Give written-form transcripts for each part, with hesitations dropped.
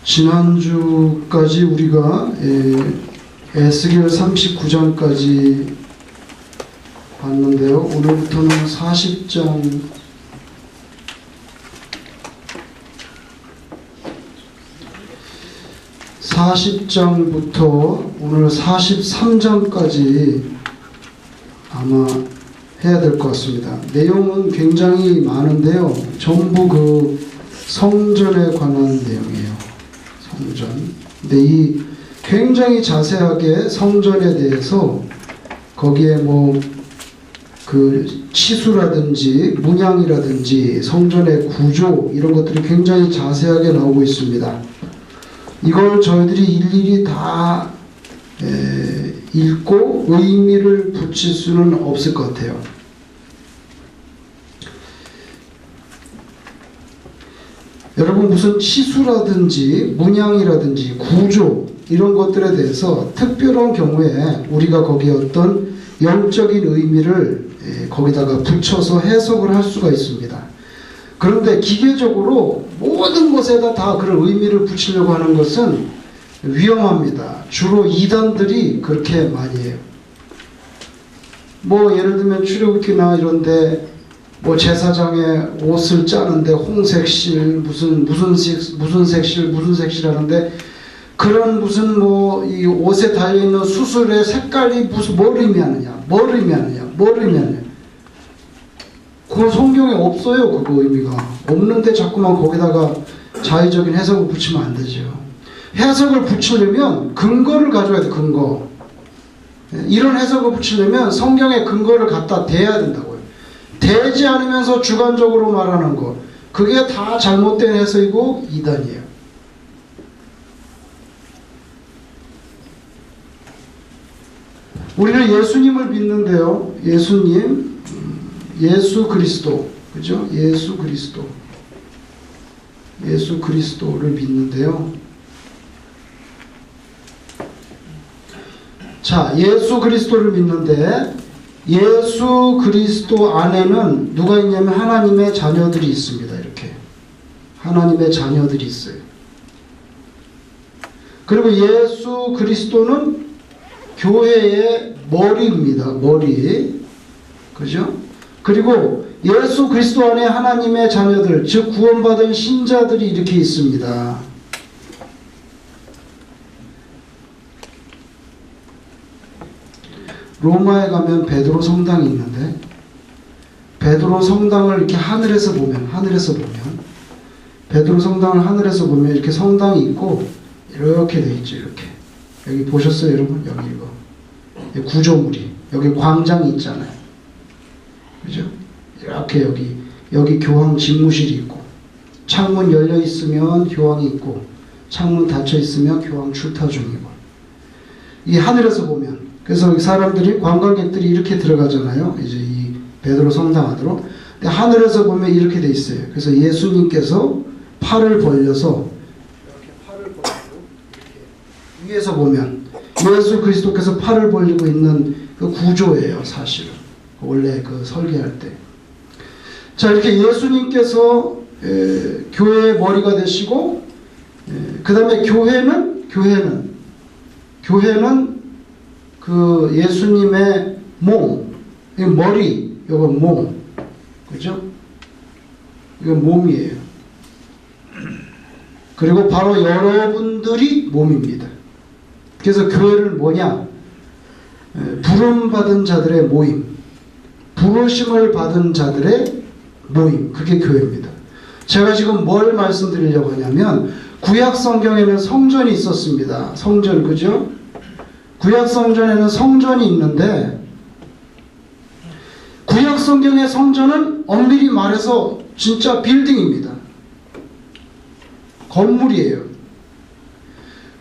지난주까지 우리가 에스겔 39장까지 봤는데요. 오늘부터는 40장부터 오늘 43장까지 아마 해야 될 것 같습니다. 내용은 굉장히 많은데요. 전부 그 성전에 관한 내용이에요. 성전. 근데 이 굉장히 자세하게 성전에 대해서 거기에 뭐 그 치수라든지 문양이라든지 성전의 구조 이런 것들이 굉장히 자세하게 나오고 있습니다. 이걸 저희들이 일일이 다 읽고 의미를 붙일 수는 없을 것 같아요. 여러분, 무슨 치수라든지 문양이라든지 구조 이런 것들에 대해서 특별한 경우에 우리가 거기에 어떤 영적인 의미를 거기다가 붙여서 해석을 할 수가 있습니다. 그런데 기계적으로 모든 것에다 다 그런 의미를 붙이려고 하는 것은 위험합니다. 주로 이단들이 그렇게 많이 해요. 뭐 예를 들면 출애굽기나 이런데 뭐 제사장의 옷을 짜는데 홍색실 무슨 색실 하는데 그런 무슨 뭐 이 옷에 달려 있는 수술의 색깔이 무슨 뭘 의미하느냐. 그 성경에 없어요. 그거 의미가 없는데 자꾸만 거기다가 자의적인 해석을 붙이면 안 되죠. 해석을 붙이려면 근거를 가져야 돼. 근거. 이런 해석을 붙이려면 성경의 근거를 갖다 대야 된다고요. 대지 않으면서 주관적으로 말하는 거, 그게 다 잘못된 해석이고 이단이에요. 우리는 예수님을 믿는데요. 예수님, 예수 그리스도, 그죠? 예수 그리스도를 믿는데요. 자, 예수 그리스도를 믿는데 예수 그리스도 안에는 누가 있냐면 하나님의 자녀들이 있습니다. 이렇게 하나님의 자녀들이 있어요. 그리고 예수 그리스도는 교회의 머리입니다. 머리. 그죠? 그리고 예수 그리스도 안에 하나님의 자녀들, 즉 구원받은 신자들이 이렇게 있습니다. 로마에 가면 베드로 성당이 있는데 베드로 성당을 이렇게 하늘에서 보면 베드로 성당을 하늘에서 보면 이렇게 성당이 있고 이렇게 돼 있죠. 이렇게 여기 보셨어요, 여러분? 여기 이거 구조물이 여기 광장이 있잖아요. 그죠? 이렇게 여기 교황 집무실이 있고 창문 열려 있으면 교황이 있고 창문 닫혀 있으면 교황 출타 중이고 이 하늘에서 보면 그래서 사람들이 관광객들이 이렇게 들어가잖아요. 이제 이 베드로 성당 안으로. 근데 하늘에서 보면 이렇게 돼 있어요. 그래서 예수님께서 팔을 벌려서 이렇게 위에서 보면 예수 그리스도께서 팔을 벌리고 있는 그 구조예요, 사실은. 원래 그 설계할 때. 자, 이렇게 예수님께서 교회의 머리가 되시고, 그 다음에 교회는 그 예수님의 몸, 머리, 이건 몸, 그죠? 이건 몸이에요. 그리고 바로 여러분들이 몸입니다. 그래서 교회를 뭐냐? 부름받은 자들의 모임, 부르심을 받은 자들의 모임, 그게 교회입니다. 제가 지금 뭘 말씀드리려고 하냐면 구약 성경에는 성전이 있었습니다. 성전, 그죠? 구약 성전에는 성전이 있는데 구약 성경의 성전은 엄밀히 말해서 진짜 빌딩입니다. 건물이에요.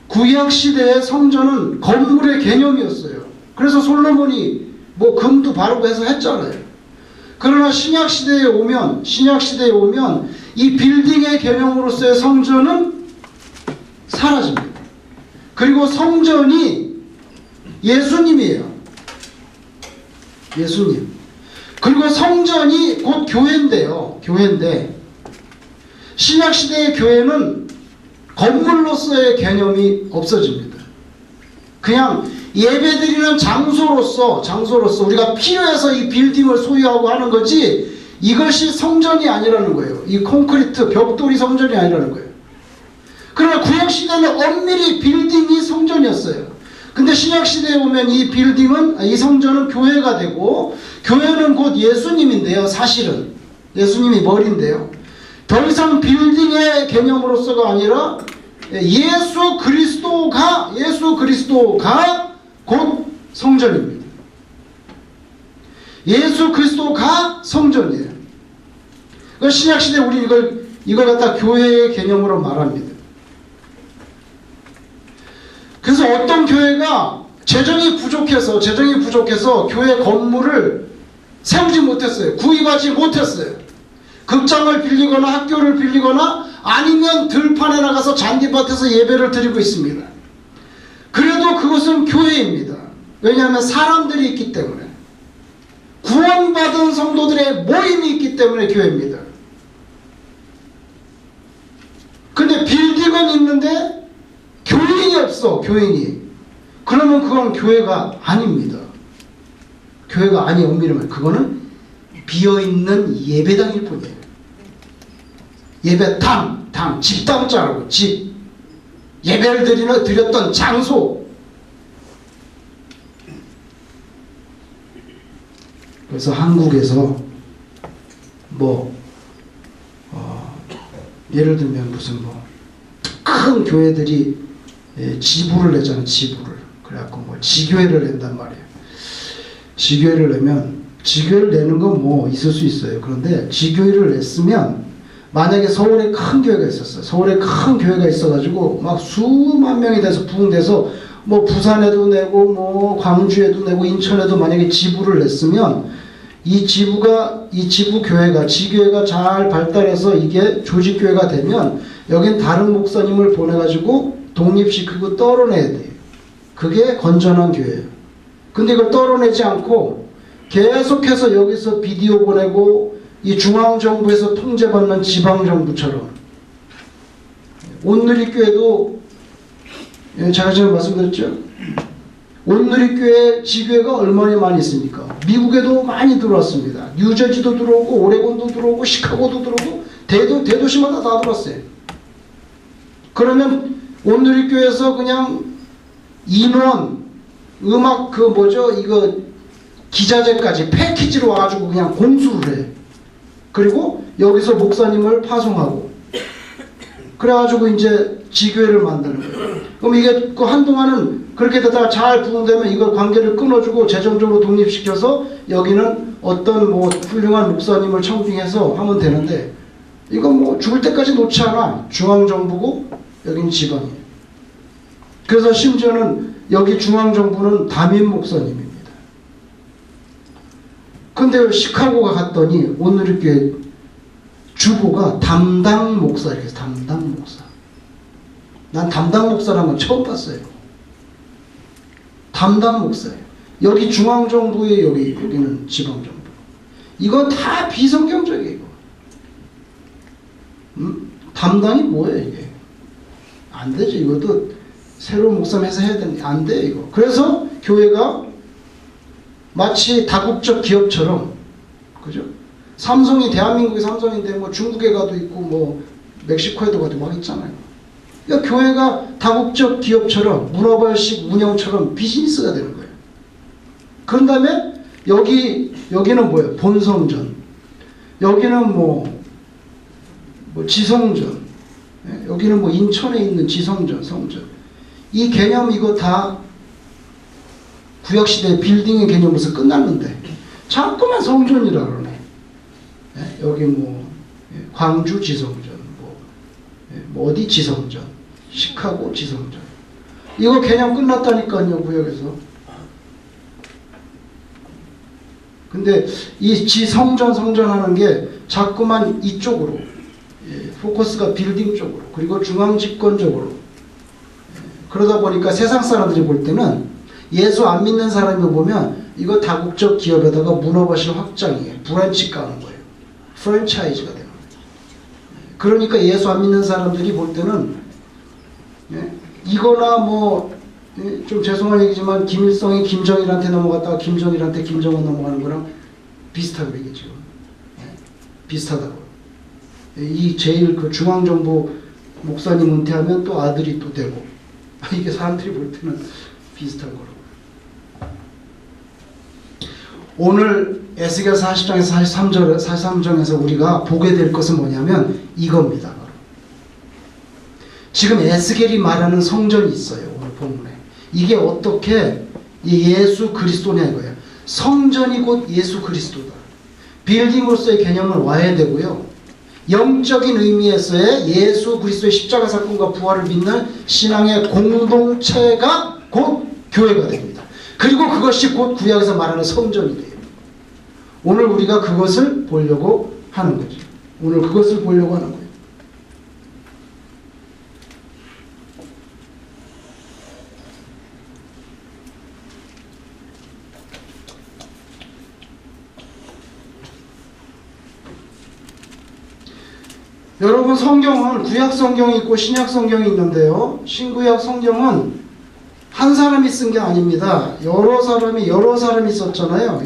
구약 시대의 성전은 건물의 개념이었어요. 그래서 솔로몬이 뭐 금도 바르고 해서 했잖아요. 그러나 신약 시대에 오면 이 빌딩의 개념으로서의 성전은 사라집니다. 그리고 성전이 예수님이에요. 예수님. 그리고 성전이 곧 교회인데요. 교회인데 신약 시대의 교회는 건물로서의 개념이 없어집니다. 그냥 예배드리는 장소로서 우리가 필요해서 이 빌딩을 소유하고 하는 거지, 이것이 성전이 아니라는 거예요. 이 콘크리트 벽돌이 성전이 아니라는 거예요. 그러나 구약시대는 엄밀히 빌딩이 성전이었어요. 근데 신약시대에 오면 이 성전은 교회가 되고, 교회는 곧 예수님인데요. 사실은 예수님이 머리인데요. 더 이상 빌딩의 개념으로서가 아니라 예수 그리스도가 곧 성전입니다. 예수 그리스도가 성전이에요. 신약시대에 우리 이걸 갖다 교회의 개념으로 말합니다. 그래서 어떤 교회가 재정이 부족해서 교회 건물을 세우지 못했어요. 구입하지 못했어요. 극장을 빌리거나 학교를 빌리거나 아니면 들판에 나가서 잔디밭에서 예배를 드리고 있습니다. 그래도 그것은 교회입니다. 왜냐하면 사람들이 있기 때문에, 구원받은 성도들의 모임이 있기 때문에 교회입니다. 근데 빌딩은 있는데 교인이 없어. 교인이. 그러면 그건 교회가 아닙니다. 교회가 아니, 엄밀히 말하면 그거는 비어있는 예배당일 뿐이에요. 예배당, 집당자라고, 집. 예배를 드렸던 장소. 그래서 한국에서 예를 들면 무슨 큰 교회들이 지부를 내잖아요. 지부를. 그래갖고 지교회를 낸단 말이에요. 지교회를 내면, 지교회를 내는 건 있을 수 있어요. 그런데 지교회를 냈으면, 만약에 서울에 큰 교회가 있었어요. 서울에 큰 교회가 있어가지고 막 수만 명이 돼서 부흥돼서 부산에도 내고 광주에도 내고 인천에도 만약에 지부를 냈으면, 이 지부 교회가, 지교회가 잘 발달해서 이게 조직교회가 되면 여긴 다른 목사님을 보내가지고 독립시키고 떨어내야 돼요. 그게 건전한 교회예요. 근데 이걸 떨어내지 않고 계속해서 여기서 비디오 보내고, 이 중앙정부에서 통제받는 지방정부처럼, 온누리교회도 제가 지금 말씀드렸죠. 온누리교회 지교회가 얼마나 많이 있습니까? 미국에도 많이 들어왔습니다. 뉴저지도 들어오고 오레곤도 들어오고 시카고도 들어오고 대도시마다 다 들어왔어요. 그러면 온누리교회에서 그냥 인원, 음악 이거 기자재까지 패키지로 와가지고 그냥 공수를 해. 그리고 여기서 목사님을 파송하고, 그래가지고 이제 지교회를 만드는 거예요. 그럼 이게 한동안은 그렇게 되다가 잘 부흥되면 이걸 관계를 끊어주고 재정적으로 독립시켜서 여기는 어떤 훌륭한 목사님을 청빙해서 하면 되는데, 이건 죽을 때까지 놓지 않아. 중앙정부고 여기는 지방이에요. 그래서 심지어는 여기 중앙정부는 담임 목사님입니다. 근데 시카고가 갔더니 온누리교회 주보가 담당 목사, 이렇게 담당 목사. 난 담당 목사라는 건 처음 봤어요. 담당 목사예요. 여기 중앙정부에 여기는 지방정부. 이거 다 비성경적이에요. 담당이 뭐예요 이게? 안 되죠. 이것도 새로운 목사님에서 해야 되는데 안 돼요 이거. 그래서 교회가 마치 다국적 기업처럼, 그죠? 삼성이 대한민국의 삼성인데 중국에 가도 있고 멕시코에도 가도 막 있잖아요. 그러니까 교회가 다국적 기업처럼 문어발식 운영처럼 비즈니스가 되는 거예요. 그런 다음에 여기는 뭐예요? 본성전. 여기는 지성전. 여기는 인천에 있는 지성전, 성전. 이 개념 이거 다 구약시대 빌딩의 개념으로서 끝났는데 자꾸만 성전이라 그러네. 여기 광주 지성전, 어디 지성전, 시카고 지성전. 이거 개념 끝났다니까요, 구약에서. 근데 이 지성전, 성전 하는 게 자꾸만 이쪽으로, 포커스가 빌딩 쪽으로, 그리고 중앙집권적으로. 그러다 보니까 세상 사람들이 볼 때는 예수 안 믿는 사람이 보면 이거 다국적 기업에다가 문어발식 확장이에요. 브랜치 까는 거예요. 프랜차이즈가 되는 거예요. 그러니까 예수 안 믿는 사람들이 볼 때는 예? 이거나 뭐 좀 죄송한 얘기지만 김일성이 김정일한테 넘어갔다가 김정일한테 김정은 넘어가는 거랑 비슷한 얘기죠. 예? 비슷하다고. 이 제일 그 중앙정보 목사님 은퇴하면 또 아들이 또 되고 이게 사람들이 볼 때는 비슷한 거라고. 오늘 에스겔 40장에서 43장에서 우리가 보게 될 것은 뭐냐면 이겁니다. 지금 에스겔이 말하는 성전이 있어요. 오늘 본문에. 이게 어떻게 예수 그리스도냐 이거예요. 성전이 곧 예수 그리스도다. 빌딩으로서의 개념은 와야 되고요. 영적인 의미에서의 예수 그리스도의 십자가 사건과 부활을 믿는 신앙의 공동체가 곧 교회가 됩니다. 그리고 그것이 곧 구약에서 말하는 성전이 돼요. 오늘 우리가 그것을 보려고 하는 거죠. 오늘 그것을 보려고 하는 거예요. 여러분 성경은 구약 성경이 있고 신약 성경이 있는데요. 신구약 성경은 한 사람이 쓴 게 아닙니다. 여러 사람이 썼잖아요.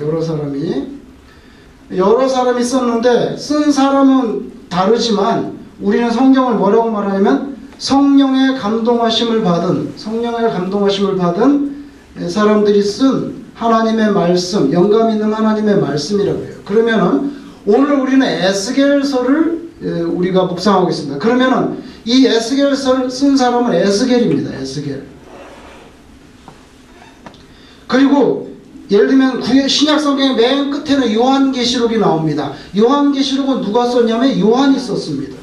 여러 사람이 썼는데 쓴 사람은 다르지만 우리는 성경을 뭐라고 말하냐면 성령의 감동하심을 받은 사람들이 쓴 하나님의 말씀, 영감 있는 하나님의 말씀이라고 해요. 그러면은 오늘 우리는 에스겔서를 우리가 묵상하고 있습니다. 그러면은 이 에스겔서를 쓴 사람은 에스겔입니다. 에스겔. 그리고 예를 들면 신약 성경의 맨 끝에는 요한계시록이 나옵니다. 요한계시록은 누가 썼냐면 요한이 썼습니다.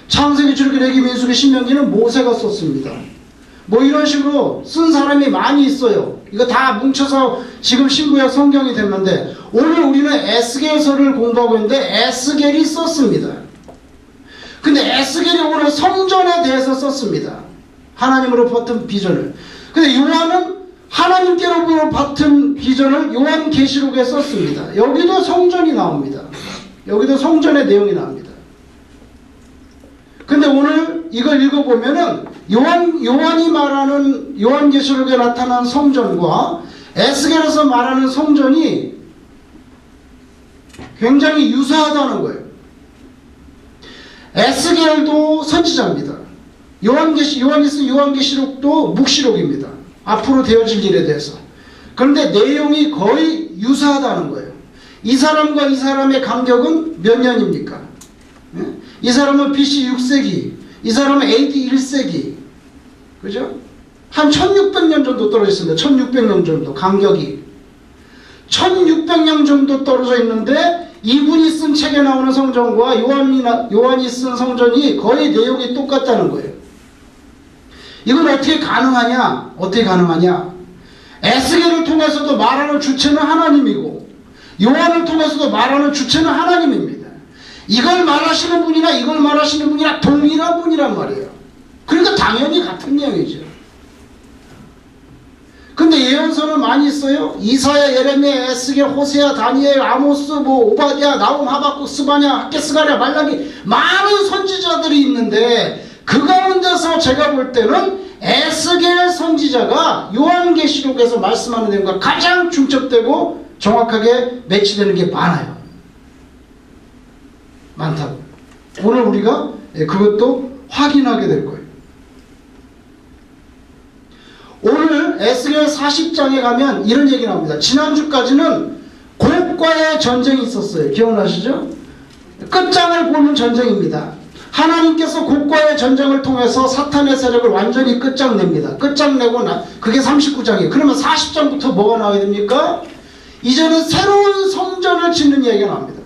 창세기, 출애굽기, 레위기, 민수기, 신명기는 모세가 썼습니다. 뭐 이런 식으로 쓴 사람이 많이 있어요. 이거 다 뭉쳐서 지금 신구약 성경이 됐는데 오늘 우리는 에스겔서를 공부하고 있는데 에스겔이 썼습니다. 근데 에스겔이 오늘 성전에 대해서 썼습니다. 하나님으로 받은 비전을. 근데 요한은 하나님께로 받은 비전을 요한계시록에 썼습니다. 여기도 성전이 나옵니다. 여기도 성전의 내용이 나옵니다. 근데 오늘 이걸 읽어보면은 요한이 말하는 요한계시록에 나타난 성전과 에스겔에서 말하는 성전이 굉장히 유사하다는 거예요. 에스겔도 선지자입니다. 요한이 쓴 요한계시록도 묵시록입니다. 앞으로 되어질 일에 대해서. 그런데 내용이 거의 유사하다는 거예요. 이 사람과 이 사람의 간격은 몇 년입니까? 이 사람은 BC 6세기, 이 사람은 AD 1세기. 그죠? 한 1600년 정도 떨어져 있습니다. 1600년 정도 간격이. 1600년 정도 떨어져 있는데 이분이 쓴 책에 나오는 성전과 요한이 쓴 성전이 거의 내용이 똑같다는 거예요. 이건 어떻게 가능하냐? 에스겔을 통해서도 말하는 주체는 하나님이고 요한을 통해서도 말하는 주체는 하나님입니다. 이걸 말하시는 분이나 동일한 분이란 말이에요. 그러니까 당연히 같은 내용이죠. 근데 예언서는 많이 있어요. 이사야, 예레미야, 에스겔, 호세아, 다니엘, 아모스, 오바댜, 나훔, 하박국, 스바냐, 학개, 스가랴, 말라기 많은 선지자들이 있는데 그 가운데서 제가 볼 때는 에스겔 선지자가 요한계시록에서 말씀하는 내용과 가장 중첩되고 정확하게 매치되는 게 많다고. 오늘 우리가 그것도 확인하게 될 거예요. 오늘 에스겔 40장에 가면 이런 얘기 나옵니다. 지난주까지는 곡과의 전쟁이 있었어요. 기억나시죠? 끝장을 보는 전쟁입니다. 하나님께서 곡과의 전쟁을 통해서 사탄의 세력을 완전히 끝장냅니다. 끝장내고 그게 39장이에요. 그러면 40장부터 뭐가 나와야 됩니까? 이제는 새로운 성전을 짓는 얘기가 나옵니다.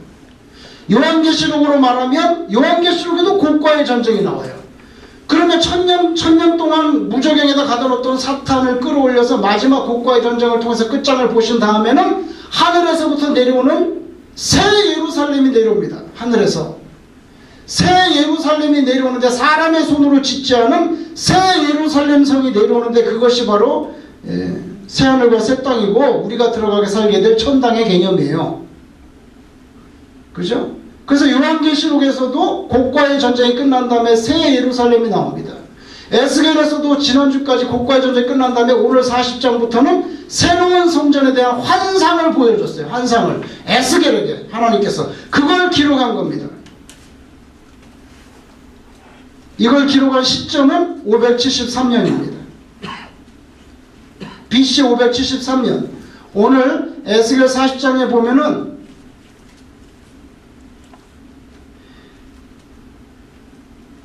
요한계시록으로 말하면 요한계시록에도 곡과의 전쟁이 나와요. 그러면 천년 동안 무저갱에다 가둬놓던 사탄을 끌어올려서 마지막 곡과의 전쟁을 통해서 끝장을 보신 다음에는 하늘에서부터 내려오는 새 예루살렘이 내려옵니다. 하늘에서 새 예루살렘이 내려오는데 사람의 손으로 짓지 않은 새 예루살렘 성이 내려오는데 그것이 바로 새하늘과 새 땅이고 우리가 들어가게 살게 될 천당의 개념이에요. 그죠? 그래서 요한계시록에서도 곡과의 전쟁이 끝난 다음에 새 예루살렘이 나옵니다. 에스겔에서도 지난주까지 곡과의 전쟁이 끝난 다음에 오늘 40장부터는 새로운 성전에 대한 환상을 보여줬어요. 환상을 에스겔에게 하나님께서 그걸 기록한 겁니다. 이걸 기록한 시점은 573년입니다. BC 573년. 오늘 에스겔 40장에 보면은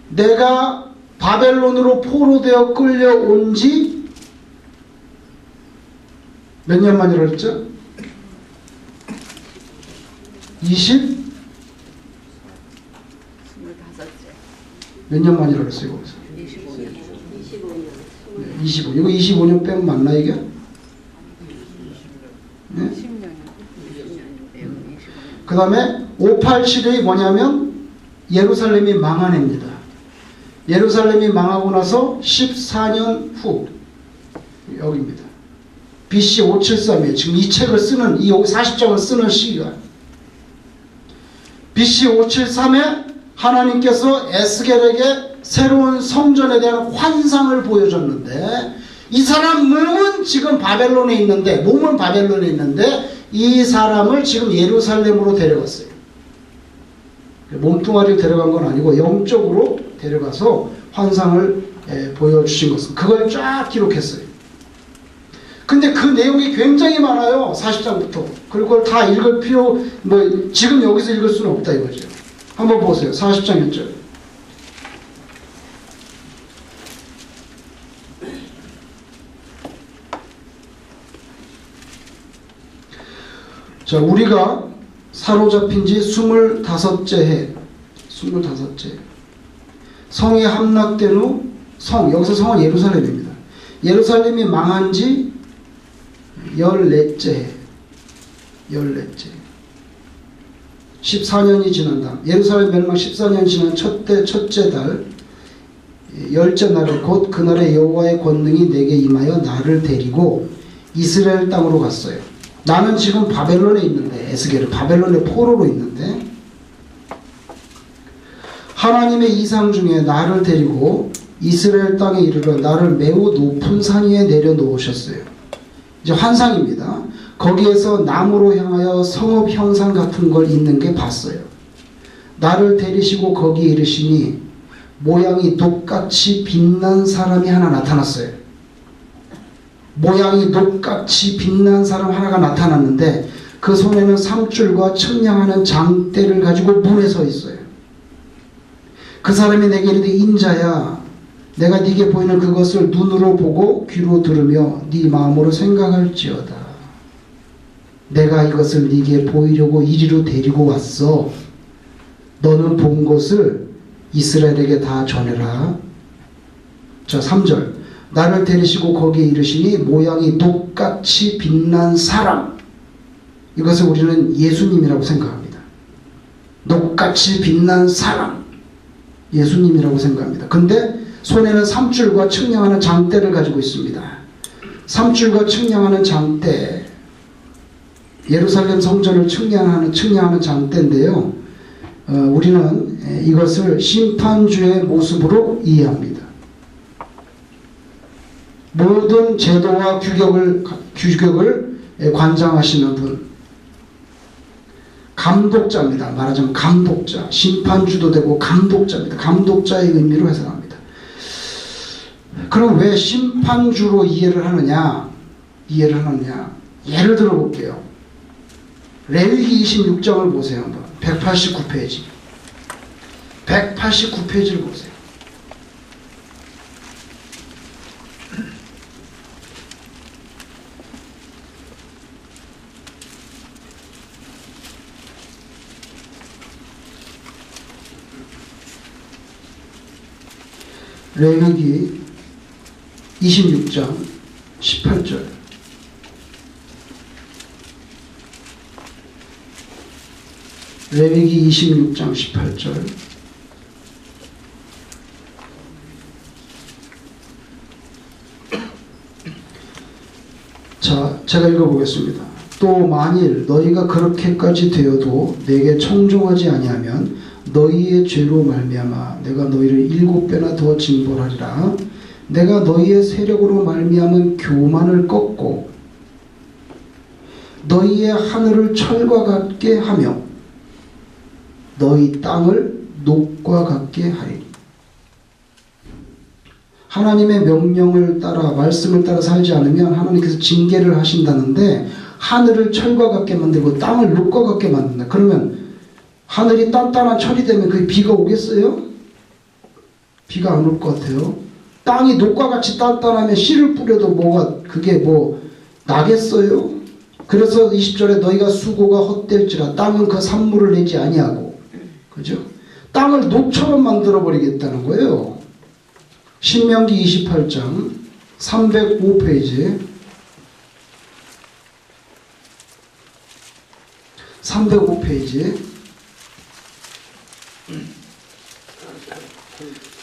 내가 바벨론으로 포로되어 끌려온 지 몇 년 만이라고 그랬죠? 20? 몇 년 만이라고 그랬어요, 거기서? 25년. 25. 이거 25년 빼면 맞나, 이게? 네? 그 다음에 587이 뭐냐면 예루살렘이 망한 해입니다. 예루살렘이 망하고 나서 14년 후 여기입니다. BC 573이에요. 지금 이 책을 쓰는, 이 40장을 쓰는 시기가. BC 573에 하나님께서 에스겔에게 새로운 성전에 대한 환상을 보여줬는데, 이 사람 몸은 지금 바벨론에 있는데, 몸은 바벨론에 있는데 이 사람을 지금 예루살렘으로 데려갔어요. 몸뚱아리를 데려간 건 아니고 영적으로 데려가서 환상을 보여주신 것은 그걸 쫙 기록했어요. 근데 그 내용이 굉장히 많아요. 40장부터. 그걸 다 읽을 필요, 지금 여기서 읽을 수는 없다 이거죠. 한번 보세요. 40장 1절. 자, 우리가 사로잡힌 지 25째 해. 25째. 성이 함락된 후, 여기서 성은 예루살렘입니다. 예루살렘이 망한 지 14째 해. 14째. 14년이 지난 다음, 예루살렘 멸망 14년 지난 첫째 달, 10째 날에 곧 그날에 여호와의 권능이 내게 임하여 나를 데리고 이스라엘 땅으로 갔어요. 나는 지금 바벨론에 있는데, 에스겔은 바벨론의 포로로 있는데, 하나님의 이상 중에 나를 데리고 이스라엘 땅에 이르러 나를 매우 높은 산 위에 내려놓으셨어요. 이제 환상입니다. 거기에서 나무로 향하여 성읍 형상 같은 걸 있는 게 봤어요. 나를 데리시고 거기에 이르시니 모양이 녹같이 빛난 사람이 하나 나타났어요. 모양이 녹같이 빛난 사람 하나가 나타났는데 그 손에는 삼줄과 청량하는 장대를 가지고 문에 서 있어요. 그 사람이 내게 이르되 인자야, 내가 네게 보이는 그것을 눈으로 보고 귀로 들으며 네 마음으로 생각할지어다. 내가 이것을 네게 보이려고 이리로 데리고 왔어. 너는 본 것을 이스라엘에게 다 전해라. 자, 3절. 나를 데리시고 거기에 이르시니 모양이 녹같이 빛난 사람. 이것을 우리는 예수님이라고 생각합니다. 녹같이 빛난 사람. 예수님이라고 생각합니다. 근데 손에는 삼줄과 측량하는 장대를 가지고 있습니다. 삼줄과 측량하는 장대. 예루살렘 성전을 측량하는 장대인데요. 우리는 이것을 심판주의 모습으로 이해합니다. 모든 제도와 규격을 관장하시는 분, 감독자입니다. 말하자면 감독자, 심판주도 되고 감독자입니다. 감독자의 의미로 해석합니다. 그럼 왜 심판주로 이해를 하느냐? 예를 들어 볼게요. 레위기 26장을 보세요. 한번 189페이지 189페이지를 보세요. 레위기 26장 18절. 레위기 26장 18절. 자, 제가 읽어보겠습니다. 또 만일 너희가 그렇게까지 되어도 내게 청종하지 아니하면 너희의 죄로 말미암아 내가 너희를 7배나 더 징벌하리라. 내가 너희의 세력으로 말미암은 교만을 꺾고 너희의 하늘을 철과 같게 하며 너희 땅을 녹과 같게 하리니. 하나님의 명령을 따라 말씀을 따라 살지 않으면 하나님께서 징계를 하신다는데 하늘을 철과 같게 만들고 땅을 녹과 같게 만든다. 그러면 하늘이 단단한 철이 되면 그게 비가 오겠어요? 비가 안 올 것 같아요. 땅이 녹과 같이 단단하면 씨를 뿌려도 뭐가 그게 뭐 나겠어요? 그래서 20절에 너희가 수고가 헛될지라 땅은 그 산물을 내지 아니하고, 그죠? 땅을 녹처럼 만들어 버리겠다는 거예요. 신명기 28장 305페이지 305페이지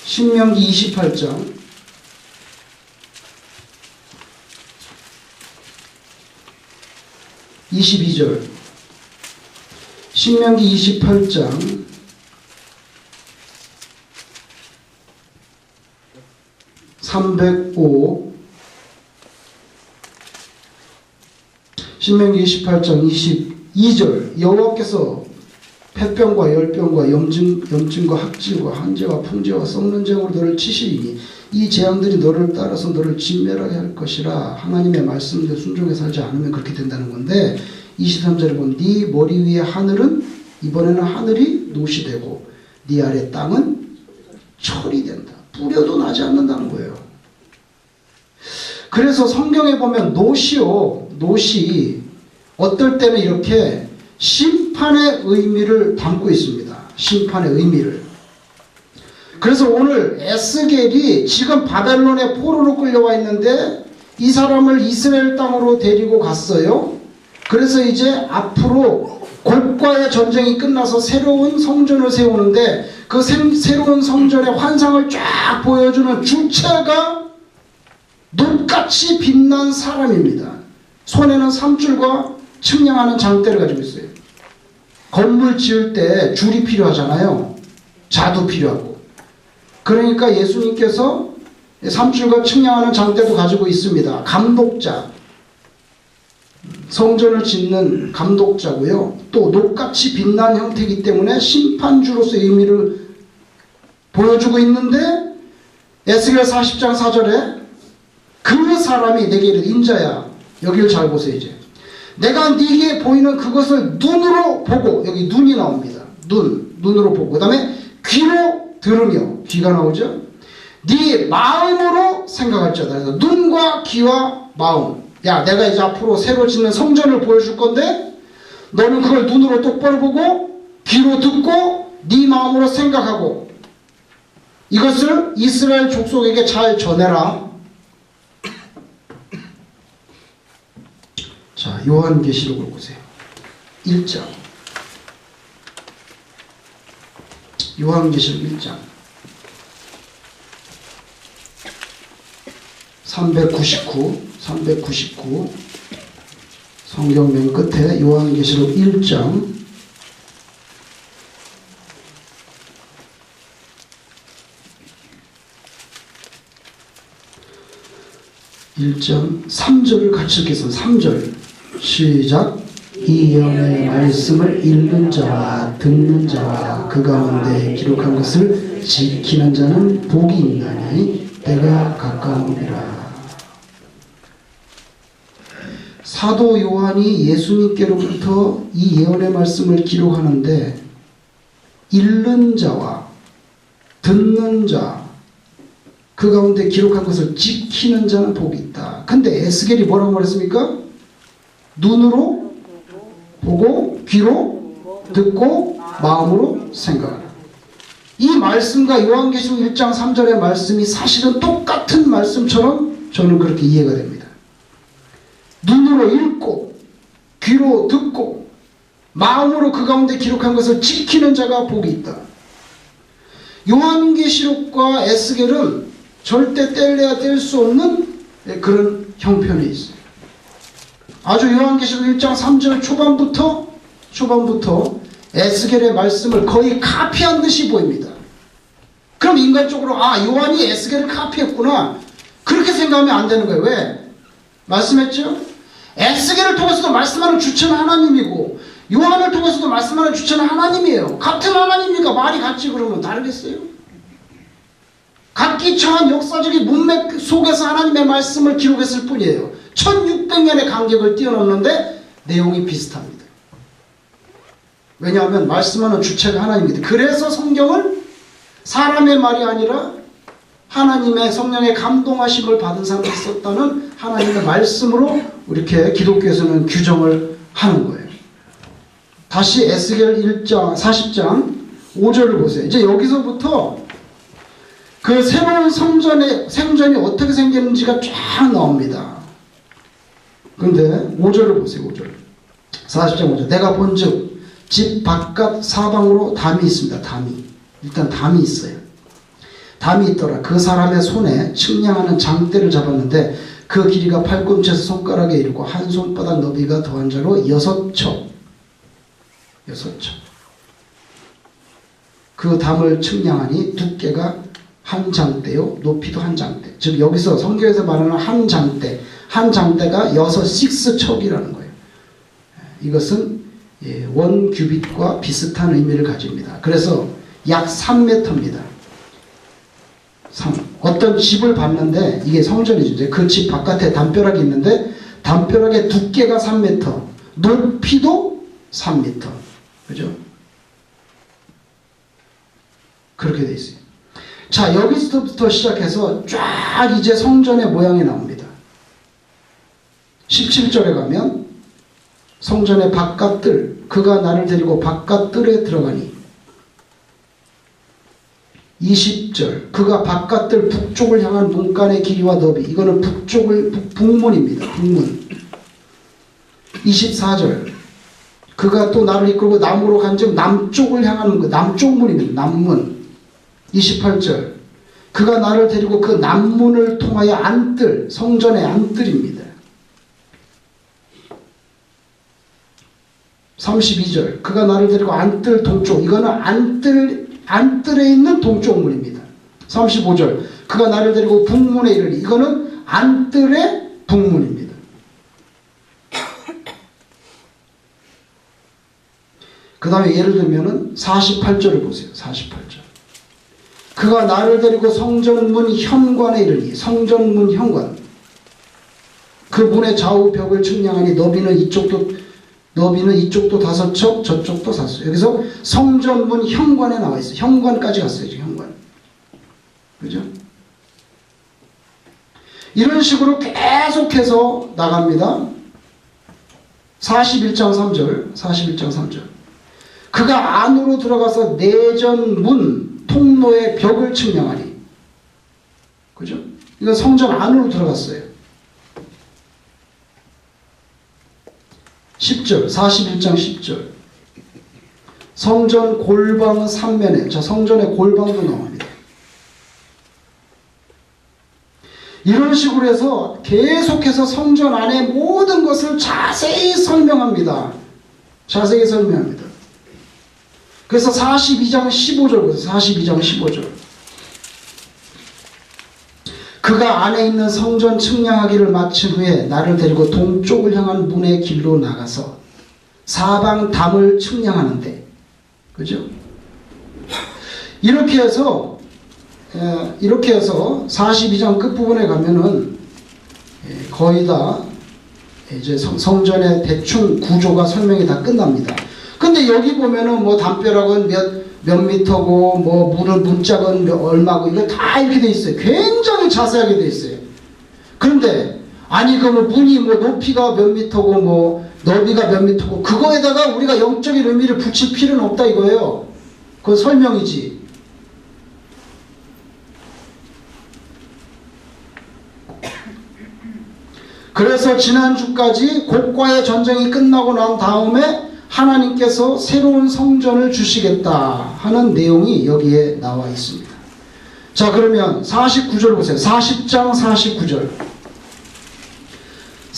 신명기 28장 22절 신명기 28장 305 신명기 28장 22절 여호와께서 폐병과 열병과 염증과 학질과 한재와 풍재와 썩는 재앙으로 너를 치시리니 이 재앙들이 너를 따라서 너를 진멸하게 할 것이라. 하나님의 말씀에 순종해 살지 않으면 그렇게 된다는 건데 23절에 보면 네 머리 위에 하늘은 이번에는 하늘이 노시 되고 네 아래 땅은 철이 된다. 뿌려도 나지 않는다는 거예요. 그래서 성경에 보면 노시 어떨 때는 이렇게 심판의 의미를 담고 있습니다. 심판의 의미를. 그래서 오늘 에스겔이 지금 바벨론의 포로로 끌려와 있는데 이 사람을 이스라엘 땅으로 데리고 갔어요. 그래서 이제 앞으로 곡과의 전쟁이 끝나서 새로운 성전을 세우는데 그 새로운 성전의 환상을 쫙 보여주는 주체가 눈같이 빛난 사람입니다. 손에는 삼줄과 측량하는 장대를 가지고 있어요. 건물 지을 때 줄이 필요하잖아요. 자도 필요하고. 그러니까 예수님께서 삼줄과 측량하는 장대도 가지고 있습니다. 감독자. 성전을 짓는 감독자고요. 또 녹같이 빛난 형태이기 때문에 심판주로서의 의미를 보여주고 있는데 에스겔 40장 4절에 그 사람이 내게 이르되 인자야 여기를 잘 보세요. 이제 내가 네게 보이는 그것을 눈으로 보고, 여기 눈이 나옵니다. 눈으로 보고, 그 다음에 귀로 들으며, 귀가 나오죠. 네 마음으로 생각할지어다. 그래서 눈과 귀와 마음. 야, 내가 이제 앞으로 새로 짓는 성전을 보여줄 건데 너는 그걸 눈으로 똑바로 보고 귀로 듣고 네 마음으로 생각하고 이것을 이스라엘 족속에게 잘 전해라. 자, 요한계시록을 보세요. 1장. 요한계시록 1장. 399 성경 맨 끝에 요한계시록 1장 1장 3절을 같이 읽겠습니다. 3절 시작. 이 예언의 말씀을 읽는 자와 듣는 자와 그 가운데 기록한 것을 지키는 자는 복이 있나니 때가 가까우니라. 사도 요한이 예수님께로부터 이 예언의 말씀을 기록하는데 읽는 자와 듣는 자 그 가운데 기록한 것을 지키는 자는 복이 있다. 근데 에스겔이 뭐라고 말했습니까? 눈으로 보고 귀로 듣고 마음으로 생각하라. 이 말씀과 요한계시록 1장 3절의 말씀이 사실은 똑같은 말씀처럼 저는 그렇게 이해가 됩니다. 눈으로 읽고 귀로 듣고 마음으로 그 가운데 기록한 것을 지키는 자가 복이 있다. 요한계시록과 에스겔은 절대 뗄래야 뗄 수 없는 그런 형편에 있어요. 아주 요한계시록 1장 3절 초반부터 에스겔의 말씀을 거의 카피한 듯이 보입니다. 그럼 인간적으로 요한이 에스겔을 카피했구나 그렇게 생각하면 안 되는 거예요. 왜? 말씀했죠? 에스겔을 통해서도 말씀하는 주체는 하나님이고 요한을 통해서도 말씀하는 주체는 하나님이에요. 같은 하나님이니까 말이 같지 그러면 다르겠어요? 각기 처한 역사적인 문맥 속에서 하나님의 말씀을 기록했을 뿐이에요. 1600년의 간격을 뛰어넘는데 내용이 비슷합니다. 왜냐하면 말씀하는 주체가 하나님입니다. 그래서 성경을 사람의 말이 아니라 하나님의 성령의 감동하심을 받은 사람이 썼다는 하나님의 말씀으로 이렇게 기독교에서는 규정을 하는 거예요. 다시 에스겔 1장 40장 5절을 보세요. 이제 여기서부터 그 새로운 생전이 어떻게 생겼는지가 쫙 나옵니다. 그런데 5절을 보세요. 5절 40장 5절 내가 본즉 집 바깥 사방으로 담이 있습니다. 일단 담이 있어요. 담이 있더라. 그 사람의 손에 측량하는 장대를 잡았는데 그 길이가 팔꿈치에서 손가락에 이르고 한 손바닥 너비가 더한 자로 6척. 그 담을 측량하니 두께가 한 장대요 높이도 한 장대. 즉 여기서 성경에서 말하는 한 장대가 6척이라는 거예요. 이것은 원 규빗과 비슷한 의미를 가집니다. 그래서 약 3m입니다. 어떤 집을 봤는데 이게 성전이죠. 그 집 바깥에 담벼락이 있는데 담벼락의 두께가 3m, 높이도 3m. 그죠? 그렇게 돼 있어요. 자, 여기서부터 시작해서 쫙 이제 성전의 모양이 나옵니다. 17절에 가면 성전의 바깥뜰, 그가 나를 데리고 바깥뜰에 들어가니 20절 그가 바깥뜰 북쪽을 향한 문간의 길이와 너비 이거는 북문입니다. 북문. 24절 그가 또 나를 이끌고 남으로 간즉 남쪽을 향하는 남쪽 문입니다. 남문. 28절 그가 나를 데리고 그 남문을 통하여 안뜰 성전의 안뜰입니다. 32절 그가 나를 데리고 안뜰 동쪽 이거는 안뜰에 있는 동쪽 문입니다. 35절 그가 나를 데리고 북문에 이르니 이거는 안뜰의 북문입니다. 그 다음에 예를 들면은 48절을 보세요. 48절 그가 나를 데리고 성전문 현관에 이르니 성전문 현관 그 문의 좌우 벽을 측량하니 너비는 이쪽도 5척 저쪽도 4척. 여기서 성전문 현관에 나와 있어요. 현관까지 갔어요. 지금 현관. 그죠? 이런 식으로 계속해서 나갑니다. 41장 3절 그가 안으로 들어가서 내전문 통로의 벽을 측량하니 그죠? 이건 성전 안으로 들어갔어요. 10절 41장 10절 성전 골방 3면에 성전의 골방도 나옵니다. 이런 식으로 해서 계속해서 성전 안의 모든 것을 자세히 설명합니다. 그래서 42장 15절 보세요. 42장 15절 그가 안에 있는 성전 측량하기를 마친 후에 나를 데리고 동쪽을 향한 문의 길로 나가서 사방 담을 측량하는데 그죠? 이렇게 해서 42장 끝부분에 가면은 거의 다 이제 성전의 대충 구조가 설명이 다 끝납니다. 근데 여기 보면은 뭐 담벼락은 몇 미터고 뭐 문짝은 얼마고 이거 다 이렇게 돼 있어요. 굉장히 자세하게 돼 있어요. 그런데 아니 그 문이 뭐 높이가 몇 미터고 뭐 너비가 몇 미터고 그거에다가 우리가 영적인 의미를 붙일 필요는 없다 이거예요. 그건 설명이지. 그래서 지난주까지 곡과의 전쟁이 끝나고 난 다음에 하나님께서 새로운 성전을 주시겠다 하는 내용이 여기에 나와 있습니다. 자, 그러면 49절 보세요. 40장 49절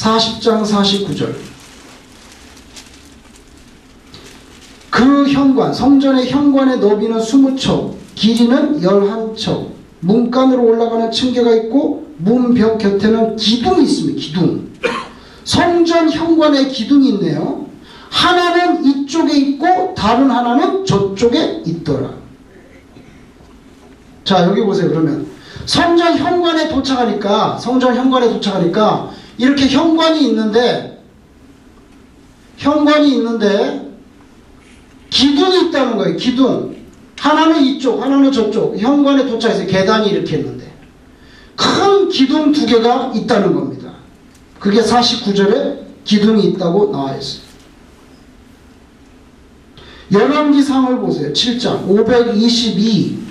40장 49절. 그 현관, 성전의 현관의 너비는 20척, 길이는 11척, 문간으로 올라가는 층계가 있고 문벽 곁에는 기둥이 있습니다. 기둥. 성전 현관에 기둥이 있네요. 하나는 이쪽에 있고 다른 하나는 저쪽에 있더라. 자, 여기 보세요. 그러면 성전 현관에 도착하니까 이렇게 현관이 있는데 기둥이 있다는 거예요. 기둥. 하나는 이쪽, 하나는 저쪽. 현관에 도착해서 계단이 이렇게 있는데 큰 기둥 두 개가 있다는 겁니다. 그게 49절에 기둥이 있다고 나와 있어요. 열왕기상을 보세요. 7장 522.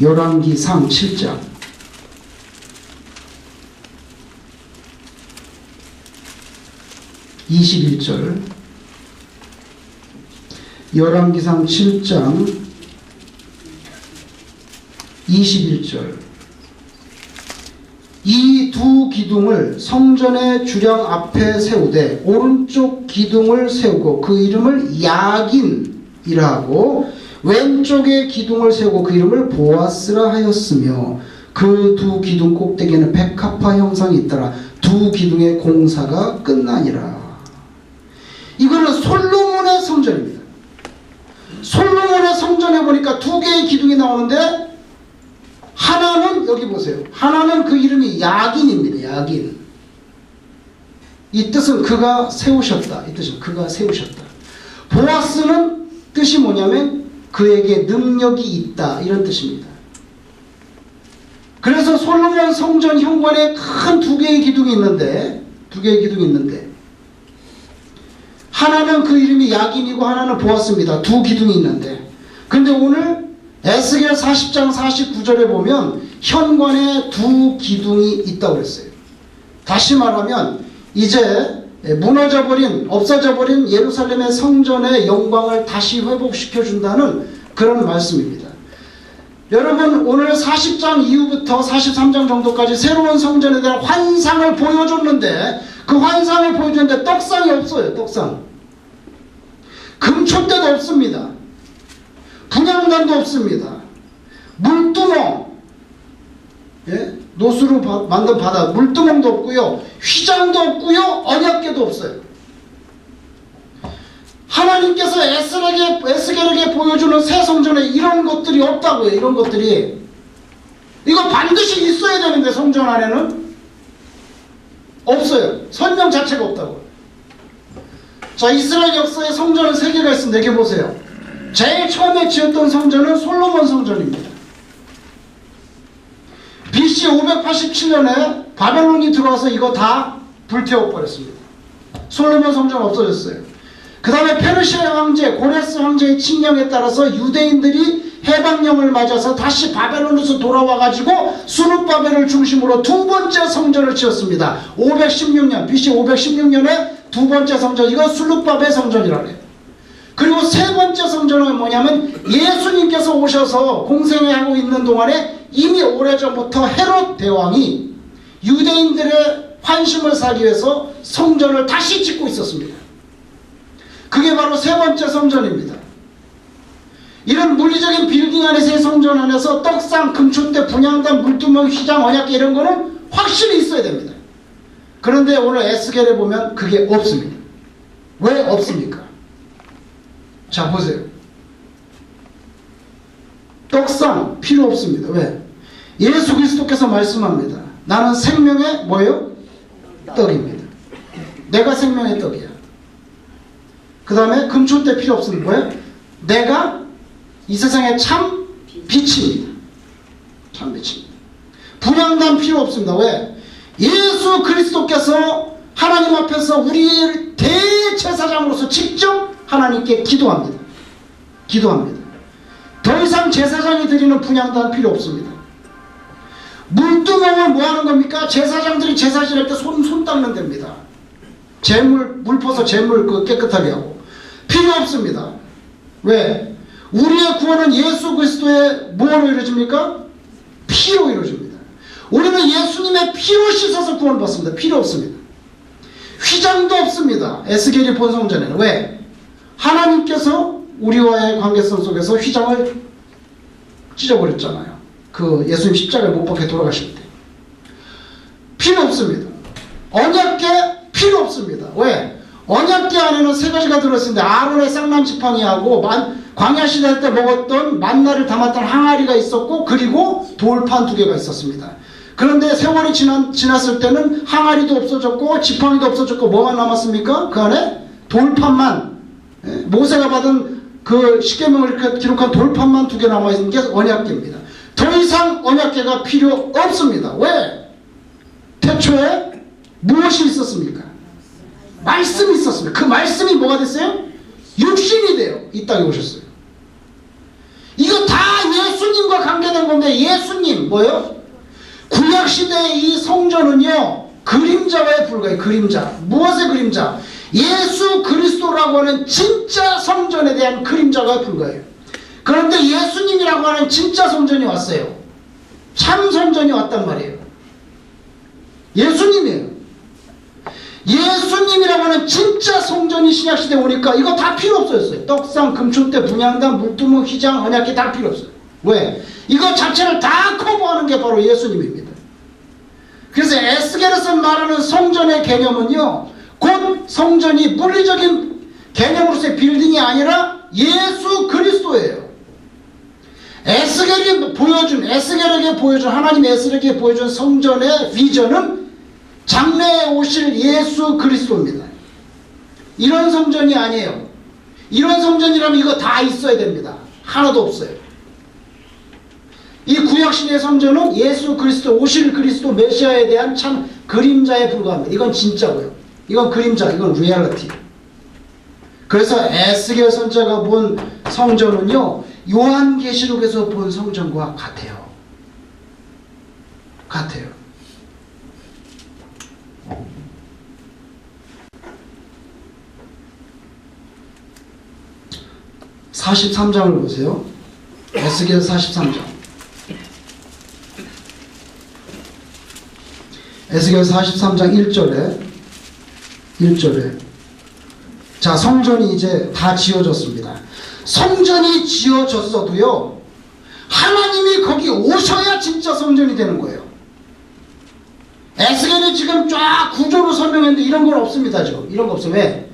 열왕기상 7장 21절. 열왕기상 7장 21절. 이 두 기둥을 성전의 주령 앞에 세우되 오른쪽 기둥을 세우고 그 이름을 야긴이라 하고 왼쪽에 기둥을 세우고 그 이름을 보아스라 하였으며 그 두 기둥 꼭대기에는 백합화 형상이 있더라. 두 기둥의 공사가 끝나니라. 이거는 솔로몬의 성전입니다. 솔로몬의 성전에 보니까 두 개의 기둥이 나오는데 하나는 여기 보세요. 하나는 그 이름이 야긴입니다. 야긴. 이 뜻은 그가 세우셨다. 이 뜻은 그가 세우셨다. 보아스는 뜻이 뭐냐면 그에게 능력이 있다. 이런 뜻입니다. 그래서 솔로몬 성전 현관에 큰 두 개의 기둥이 있는데 하나는 그 이름이 야긴이고 하나는 보아스입니다. 두 기둥이 있는데 근데 오늘 에스겔 40장 49절에 보면 현관에 두 기둥이 있다고 그랬어요. 다시 말하면 이제 무너져버린 없어져버린 예루살렘의 성전의 영광을 다시 회복시켜준다는 그런 말씀입니다. 여러분 오늘 40장 이후부터 43장 정도까지 새로운 성전에 대한 환상을 보여줬는데 그 환상을 보여줬는데 떡상이 없어요. 떡상. 금촛대도 없습니다. 분향단도 없습니다. 물두멍, 노수로 만든 바다 물두멍도 없고요. 휘장도 없고요. 언약궤도 없어요. 하나님께서 에스겔에게 보여주는 새 성전에 이런 것들이 없다고요. 이런 것들이. 이거 반드시 있어야 되는데 성전 안에는 없어요. 설명 자체가 없다고. 자, 이스라엘 역사의 성전은 세 개가 있습니다. 이렇게 보세요. 제일 처음에 지었던 성전은 솔로몬 성전입니다. BC 587년에 바벨론이 들어와서 이거 다 불태워버렸습니다. 솔로몬 성전 없어졌어요. 그 다음에 페르시아 황제, 고레스 황제의 칙령에 따라서 유대인들이 해방령을 맞아서 다시 바벨론에서 돌아와가지고 수르바벨을 중심으로 두 번째 성전을 지었습니다. 516년, BC 516년에 두 번째 성전, 이거 수르바벨 성전이라고 해요. 그리고 세 번째 성전은 뭐냐면 예수님께서 오셔서 공생하고 있는 동안에 이미 오래전부터 헤롯 대왕이 유대인들의 환심을 사기 위해서 성전을 다시 짓고 있었습니다. 그게 바로 세 번째 성전입니다. 이런 물리적인 빌딩 안에서의 성전 안에서 떡상, 금촛대, 분향단, 물두멍, 휘장, 언약궤 이런 거는 확실히 있어야 됩니다. 그런데 오늘 에스겔에 보면 그게 없습니다. 왜 없습니까? 자, 보세요. 떡상 필요 없습니다. 왜? 예수 그리스도께서 말씀합니다. 나는 생명의 뭐예요? 떡입니다. 내가 생명의 떡이야. 그 다음에 금촛대 필요 없습니다. 뭐예요? 내가 이 세상의 참 빛입니다. 참 빛입니다. 분향단 필요 없습니다. 왜? 예수 그리스도께서 하나님 앞에서 우리의 대제사장으로서 직접 하나님께 기도합니다. 더 이상 제사장이 드리는 분향단 필요 없습니다. 물두멍을 뭐 하는 겁니까? 제사장들이 제사 지낼 때 손 닦는 데입니다. 물 퍼서 재물 깨끗하게 하고. 필요 없습니다. 왜? 우리의 구원은 예수 그리스도의 뭐로 이루어집니까? 피로 이루어집니다. 우리는 예수님의 피로 씻어서 구원받습니다. 필요 없습니다. 휘장도 없습니다. 에스겔이 본 성전에는. 왜? 하나님께서 우리와의 관계성 속에서 휘장을 찢어버렸잖아요. 그 예수님 십자가에 못 박혀 돌아가실 때. 필요 없습니다. 언약궤 필요 없습니다. 왜? 언약궤 안에는 세 가지가 들어있는데 아론의 쌍난 지팡이하고 광야 시대 때 먹었던 만나를 담았던 항아리가 있었고 그리고 돌판 2개가 있었습니다. 그런데 세월이 지났을 때는 항아리도 없어졌고 지팡이도 없어졌고 뭐만 남았습니까? 그 안에 돌판만, 모세가 받은 그 십계명을 이렇게 기록한 돌판만 2개 남아있는 게 언약궤입니다. 더 이상 언약궤가 필요 없습니다. 왜? 태초에 무엇이 있었습니까? 말씀이 있었습니다. 그 말씀이 뭐가 됐어요? 육신이 돼요. 이 땅에 오셨어요. 이거 다 예수님과 관계된 건데 예수님 뭐예요? 구약시대의 이 성전은요 그림자에 불과해요. 그림자. 무엇의 그림자? 예수 그리스도라고 하는 진짜 성전에 대한 그림자가 불과해요. 그런데 예수님이라고 하는 진짜 성전이 왔어요. 참 성전이 왔단 말이에요. 예수님이에요. 예수님이라고 하는 진짜 성전이 신약시대에 오니까 이거 다 필요 없어졌어요. 떡상, 금초대, 분향단, 물두멍, 휘장, 언약궤 다 필요 없어요. 왜? 이거 자체를 다 커버하는 게 바로 예수님입니다. 그래서 에스겔에서 말하는 성전의 개념은요 곧 성전이 물리적인 개념으로서의 빌딩이 아니라 예수 그리스도예요. 에스겔에게 보여준 하나님 에스겔에게 보여준 성전의 비전은 장래에 오실 예수 그리스도입니다. 이런 성전이 아니에요. 이런 성전이라면 이거 다 있어야 됩니다. 하나도 없어요. 이 구약시대의 성전은 예수 그리스도, 오실 그리스도 메시아에 대한 참 그림자에 불과합니다. 이건 진짜고요. 이건 그림자, 이건 리얼리티. 그래서 에스겔 선지자가 본 성전은요 요한계시록에서 본 성전과 같아요. 같아요. (43장을) 보세요. 에스겔 43장. 에스겔 43장 1절에 자, 성전이 이제 다 지어졌습니다. 성전이 지어졌어도요 하나님이 거기 오셔야 진짜 성전이 되는 거예요. 에스겔이 지금 쫙 구조로 설명했는데 이런 건 없습니다. 지금 이런 거 없어요. 왜?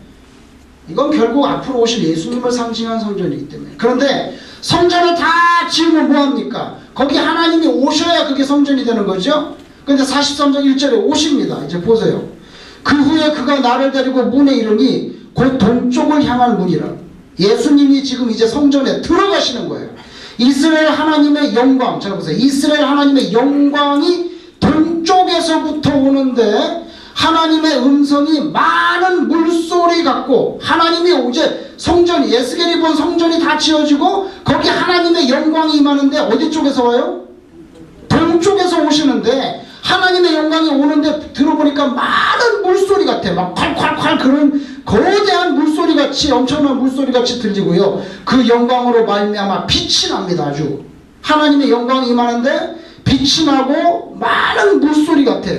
이건 결국 앞으로 오실 예수님을 상징한 성전이기 때문에. 그런데 성전을 다 지으면 뭐합니까? 거기 하나님이 오셔야 그게 성전이 되는 거죠. 그런데 43장 1절에 오십니다. 이제 보세요. 그 후에 그가 나를 데리고 문에 이르니 곧 동쪽을 향한 문이라. 예수님이 지금 이제 성전에 들어가시는 거예요. 이스라엘 하나님의 영광, 잘 보세요. 이스라엘 하나님의 영광이 동쪽에서부터 오는데 하나님의 음성이 많은 물소리 같고, 하나님이 이제 성전이, 에스겔이 본 성전이 다 지어지고 거기 하나님의 영광이 임하는데 어디 쪽에서 와요? 동쪽에서 오시는데 하나님의 영광이 오는데 들어보니까 많은 물소리 같아. 막 콸콸콸 그런 거대한 물소리같이, 엄청난 물소리같이 들리고요. 그 영광으로 말미암아 빛이 납니다. 아주 하나님의 영광이 임하는데 빛이 나고 많은 물소리 같아.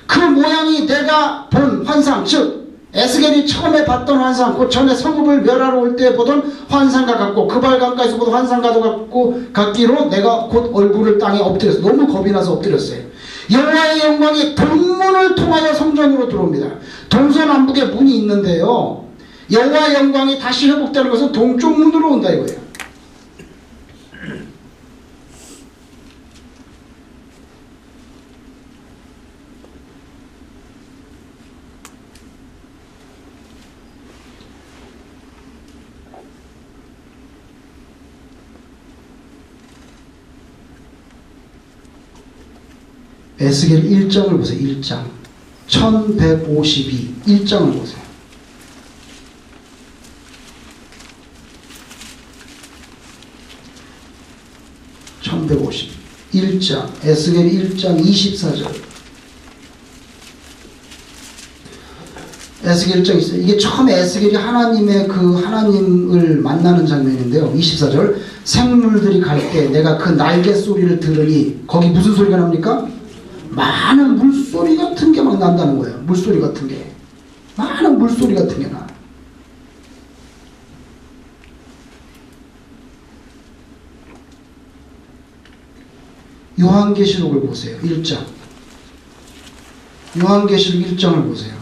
그 모양이 내가 본 환상, 즉 에스겔이 처음에 봤던 환상, 그 전에 성읍을 멸하러 올 때 보던 환상과 같고, 그발 강가에서 보던 환상과도 같기로 내가 곧 얼굴을 땅에 엎드렸어요. 너무 겁이 나서 엎드렸어요. 여호와의 영광이 동문을 통하여 성전으로 들어옵니다. 동서남북에 문이 있는데요, 여호와의 영광이 다시 회복되는 것은 동쪽 문으로 온다 이거예요. 에스겔 1장을 보세요. 1장 1152 1장을 보세요. (1152) 1장 에스겔 1장 24절. 에스겔 1장 있어요. 이게 처음에 에스겔이 하나님의 그 하나님을 만나는 장면인데요. 24절. 생물들이 갈 때 내가 그 날개 소리를 들으니 거기 무슨 소리가 납니까? 많은 물소리 같은 게 막 난다는 거예요. 물소리 같은 게. 많은 물소리 같은 게 나. 요한계시록을 보세요. 1장. 요한계시록 1장을 보세요.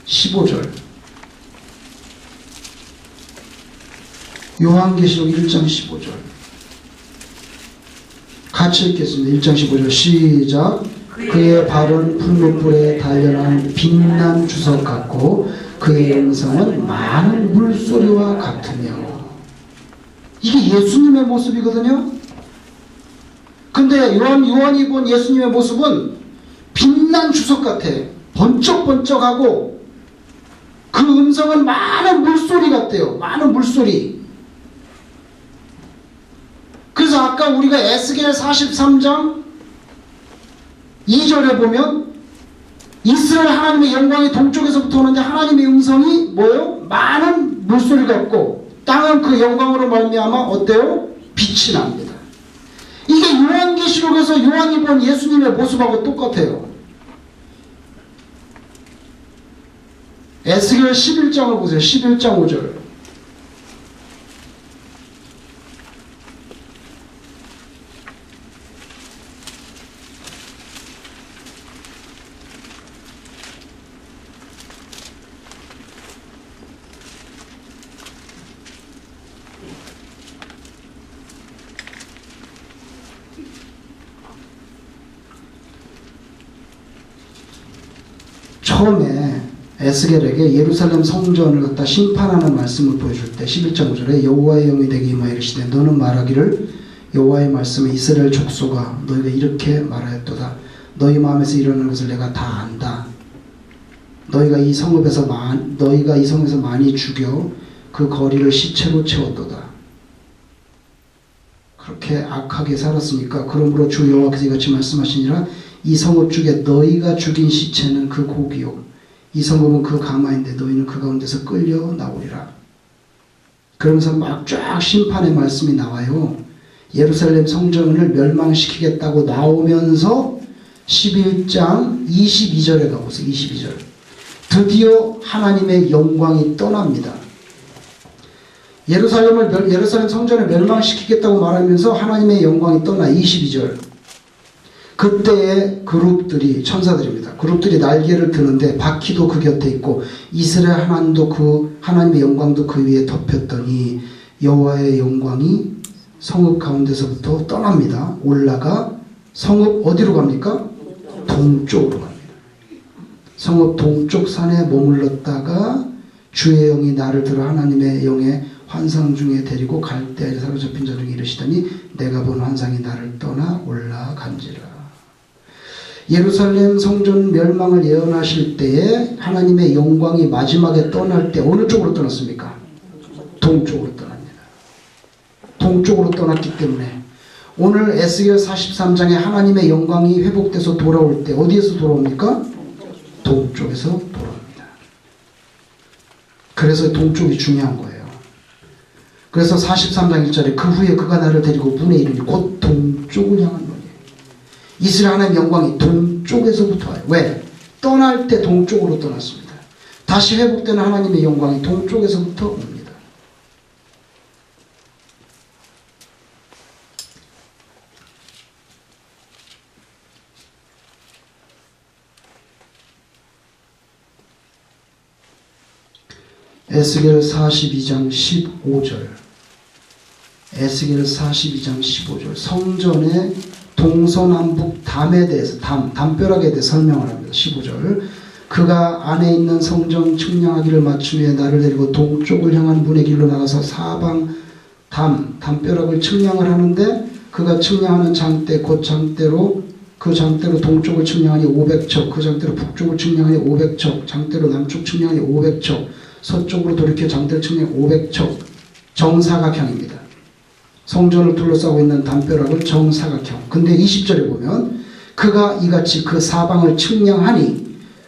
15절. 요한계시록 1장 15절. 같이 읽겠습니다. 1장 15절 시작. 그의 발은 풀무불에 단련한 빛난 주석 같고 그의 음성은 많은 물소리와 같으며. 이게 예수님의 모습이거든요. 근데 요한이 본 예수님의 모습은 빛난 주석 같아. 번쩍번쩍하고 그 음성은 많은 물소리 같대요. 많은 물소리. 그래서 아까 우리가 에스겔 43장 2절에 보면 이스라엘 하나님의 영광이 동쪽에서부터 오는데 하나님의 음성이 뭐예요? 많은 물소리 같고 땅은 그 영광으로 말미암아 어때요? 빛이 납니다. 이게 요한계시록에서 요한이 본 예수님의 모습하고 똑같아요. 에스겔 11장을 보세요. 11장 5절. 처음에 에스겔에게 예루살렘 성전을 갖다 심판하는 말씀을 보여줄 때 11장 5절에 여호와의 영이 내게 임하여 이르시되 너는 말하기를 여호와의 말씀에 이스라엘 족속아 너희가 이렇게 말하였도다. 너희 마음에서 일어나는 것을 내가 다 안다. 너희가 이 성읍에서 많이 죽여 그 거리를 시체로 채웠도다. 그렇게 악하게 살았으니까 그러므로 주 여호와께서 이같이 말씀하시니라 이 성읍 중에 너희가 죽인 시체는 그 고기요 이 성읍은 그 가마인데 너희는 그 가운데서 끌려 나오리라. 그러면서 막 쫙 심판의 말씀이 나와요. 예루살렘 성전을 멸망시키겠다고 나오면서 11장 22절에 가보세요. 22절. 드디어 하나님의 영광이 떠납니다. 예루살렘 성전을 멸망시키겠다고 말하면서 하나님의 영광이 떠나 22절. 그때의 그룹들이 천사들입니다. 그룹들이 날개를 드는데 바퀴도 그 곁에 있고 이스라엘 하나님의 영광도 그 위에 덮였더니 여호와의 영광이 성읍 가운데서부터 떠납니다. 올라가 성읍 어디로 갑니까? 동쪽으로 갑니다. 성읍 동쪽 산에 머물렀다가 주의 영이 나를 들어 하나님의 영의 환상 중에 데리고 갈대아에 사로잡힌 자 중에 이르시더니 내가 본 환상이 나를 떠나 올라간지라. 예루살렘 성전 멸망을 예언하실 때에 하나님의 영광이 마지막에 떠날 때 어느 쪽으로 떠났습니까? 동쪽으로 떠납니다. 동쪽으로 떠났기 때문에 오늘 에스겔 43장에 하나님의 영광이 회복돼서 돌아올 때 어디에서 돌아옵니까? 동쪽에서 돌아옵니다. 그래서 동쪽이 중요한 거예요. 그래서 43장 1절에 그 후에 그가 나를 데리고 문에 이르니 곧 동쪽을 향한 거예요. 이스라엘 하나님의 영광이 동쪽에서부터 와요. 왜? 떠날 때 동쪽으로 떠났습니다. 다시 회복되는 하나님의 영광이 동쪽에서부터 옵니다. 에스겔 42장 15절. 에스겔 42장 15절. 성전의 동서남북 담에 대해서 담벼락에 대해 설명을 합니다. 15절. 그가 안에 있는 성전 측량하기를 마침에 나를 데리고 동쪽을 향한 문의 길로 나가서 사방 담벼락을 측량을 하는데 그가 측량하는 장대 곧 장대로 그 장대로 동쪽을 측량하니 500척 그 장대로 북쪽을 측량하니 500척 장대로 남쪽 측량하니 500척 서쪽으로 돌이켜 장대를 측량 500척 정사각형입니다. 성전을 둘러싸고 있는 담벼락은 정사각형. 근데 20절에 보면 그가 이같이 그 사방을 측량하니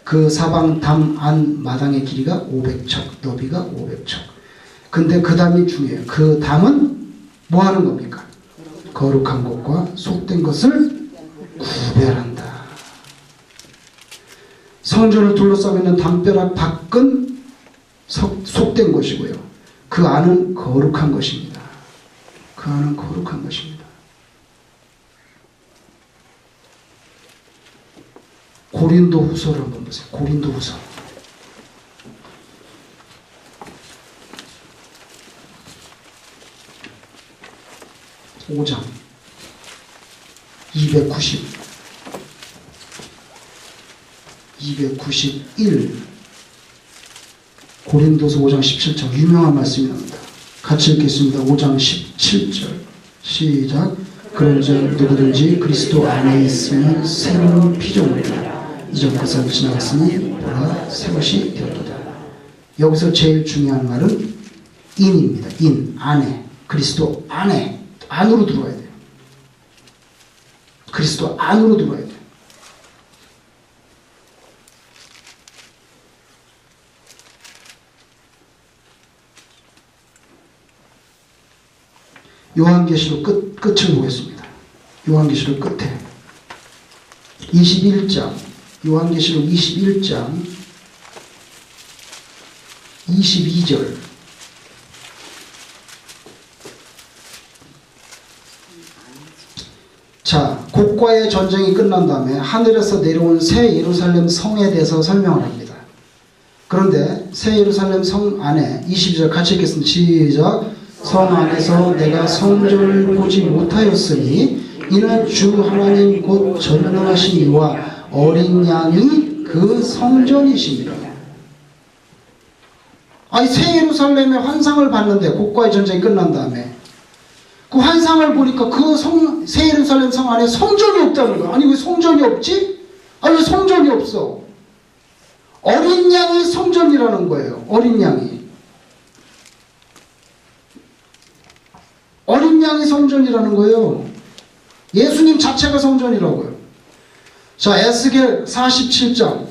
그 사방 담 안 마당의 길이가 500척, 너비가 500척. 근데 그 담이 중요해요. 그 담은 뭐 하는 겁니까? 거룩한 것과 속된 것을 구별한다. 성전을 둘러싸고 있는 담벼락 밖은 속된 것이고요. 그 안은 거룩한 것입니다. 그 안은 거룩한 것입니다. 고린도 후서를 한번 보세요. 고린도 후서. (5장) 291 고린도서 5장 17절 유명한 말씀이 나옵니다. 같이 읽겠습니다. 5장 17절 시작. 그런즉 누구든지 그리스도 안에 있으면 새로운 피조물이라 이전 것은 지나갔으니 보라 새 것이 되었도다. 여기서 제일 중요한 말은 인입니다. 인, 안에, 그리스도 안에, 안으로 들어와야 돼요. 그리스도 안으로 들어와야 돼요. 요한계시록 끝을 보겠습니다. 요한계시록 끝에 21장 요한계시록 21장 22절 자, 곡과의 전쟁이 끝난 다음에 하늘에서 내려온 새 예루살렘 성에 대해서 설명을 합니다. 그런데 새 예루살렘 성 안에 22절 같이 읽겠습니다. 시작. 성 안에서 내가 성전을 보지 못하였으니 이는 주 하나님 곧 전능하신 이와 어린 양이 그 성전이십니다. 아니 새 예루살렘의 환상을 봤는데 곡과의 전쟁이 끝난 다음에 그 환상을 보니까 그 새 예루살렘 성 안에 성전이 없다는 거야. 아니 왜 성전이 없지? 아니 왜 성전이 없어? 어린 양이 성전이라는 거예요. 어린 양이. 어린 양이 성전이라는 거예요. 예수님 자체가 성전이라고요. 자, 에스겔 47장.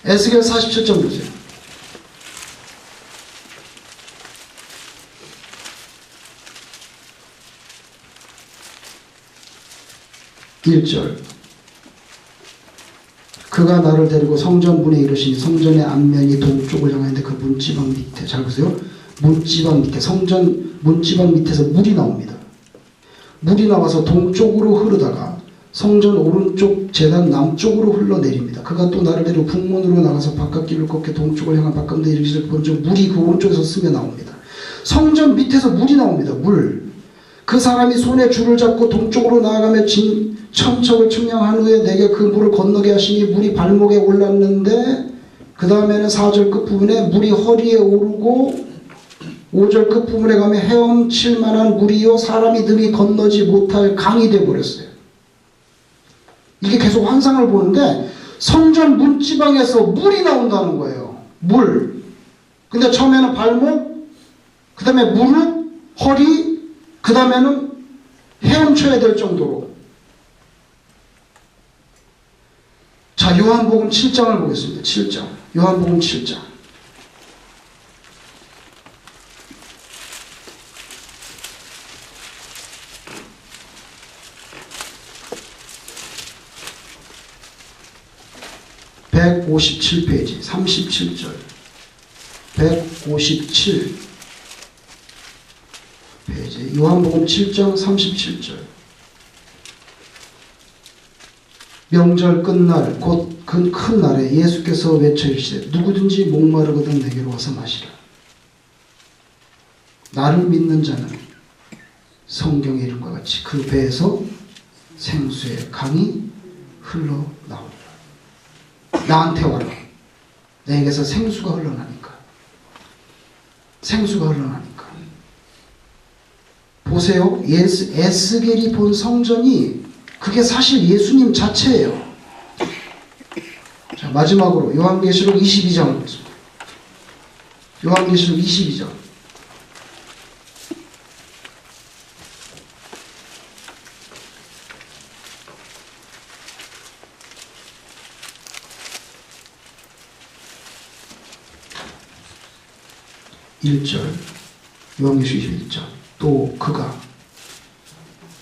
에스겔 47장 보세요. 1절. 그가 나를 데리고 성전 문에 이르시니 성전의 앞면이 동쪽을 향하는데 그 문지방 밑에 잘 보세요. 문지방 밑에 성전 문지방 밑에서 물이 나옵니다. 물이 나와서 동쪽으로 흐르다가 성전 오른쪽 제단 남쪽으로 흘러내립니다. 그가 또 나를 데리고 북문으로 나가서 바깥길을 걷게 동쪽을 향한 바깥문에 이르시되 본즉 물이 그 오른쪽에서 스며 나옵니다. 성전 밑에서 물이 나옵니다. 물. 그 사람이 손에 줄을 잡고 동쪽으로 나아가며 천척을 측량한 후에 내게 그 물을 건너게 하시니 물이 발목에 올랐는데 그 다음에는 4절 끝부분에 물이 허리에 오르고 5절 끝부분에 가면 헤엄칠 만한 물이요 사람이 능히 건너지 못할 강이 되어버렸어요. 이게 계속 환상을 보는데 성전 문지방에서 물이 나온다는 거예요. 물. 근데 처음에는 발목, 그 다음에 무릎, 허리, 그 다음에는 헤엄쳐야 될 정도로. 자, 요한복음 7장을 보겠습니다. 7장. 요한복음 7장. (157페이지) 37절 157 페이지 요한복음 7장 37절 명절 끝날 곧 큰 날에 예수께서 외쳐 이르시되 누구든지 목마르거든 내게로 와서 마시라. 나를 믿는 자는 성경의 이름과 같이 그 배에서 생수의 강이 흘러나오리라. 나한테 와라. 내게서 생수가 흘러나니까. 생수가 흘러나니까. 보세요. 에스겔이 본 성전이 그게 사실 예수님 자체예요. 자, 마지막으로 요한계시록 22장을 보겠습니다. 요한계시록 22장. 1절, 요한계시록 21절, 또 그가